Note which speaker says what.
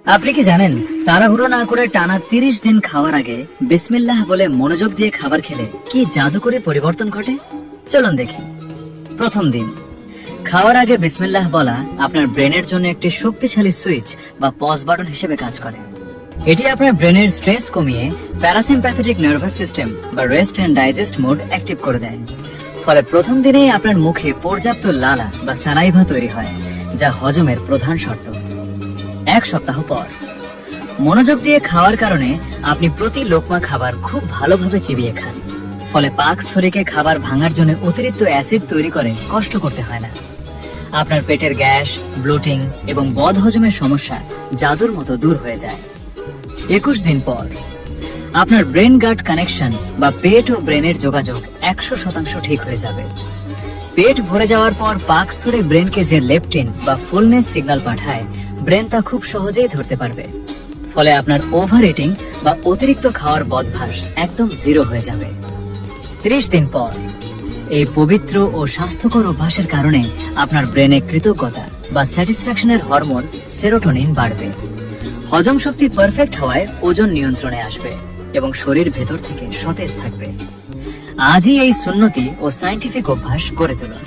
Speaker 1: আপনি কি জানেন তাড়াহুড়ো না করে টানা 30 দিন খাওয়ার আগে বিসমিল্লাহ বলে মনোযোগ দিয়ে খাবার খেলে কি জাদুকরী পরিবর্তন ঘটে? চলুন দেখি। প্রথম দিন, খাওয়ার আগে বিসমিল্লাহ বলা আপনার ব্রেনের জন্য একটি শক্তিশালী সুইচ বা পজ বাটন হিসেবে কাজ করে। এটি আপনার ব্রেনের স্ট্রেস কমিয়ে প্যারাসিম্প্যাথেটিক নার্ভাস সিস্টেম বা rest and digest mode active করে দেয়। ফলে প্রথম দিনেই আপনার মুখে পর্যাপ্ত লালা বা সালাইভা তৈরি হয়, যা হজমের প্রধান শর্ত। এক সপ্তাহ পর, মনোযোগ দিয়ে খাওয়ার কারণে আপনি প্রতি লোকমা খাবার খুব ভালোভাবে চিবিয়ে খান। ফলে পাকস্থলীকে খাবার ভাঙার জন্য অতিরিক্ত অ্যাসিড তৈরি করে কষ্ট করতে হয় না। আপনার পেটের গ্যাস, ব্লোটিং এবং বদহজমের সমস্যা জাদুর মতো দূর হয়ে যায়। 21 দিন পর, আপনার ব্রেন গাট কানেকশন বা পেট ও ব্রেনের যোগাযোগ 100% ঠিক হয়ে যাবে। পেট ভরে যাওয়ার পর পাকস্থলী ব্রেনকে যে লেপটিন বা ফুলনেস সিগন্যাল পাঠায়, ব্রেন তা খুব সহজেই ধরতে পারবে। ফলে আপনার ওভার ইটিং বা অতিরিক্ত খাওয়ার বদভ্যাস একদম জিরো হয়ে যাবে। 30 দিন পর, এই পবিত্র ও স্বাস্থ্যকর অভ্যাসের কারণে আপনার ব্রেনে কৃতজ্ঞতা বা স্যাটিসফ্যাকশনের হরমোন সেরোটোনিন বাড়বে। হজম শক্তি পারফেক্ট হওয়ায় ওজন নিয়ন্ত্রণে আসবে এবং শরীর ভেতর থেকে সতেজ থাকবে। আজই এই সুন্নতি ও সায়েন্টিফিক অভ্যাস গড়ে তুলুন।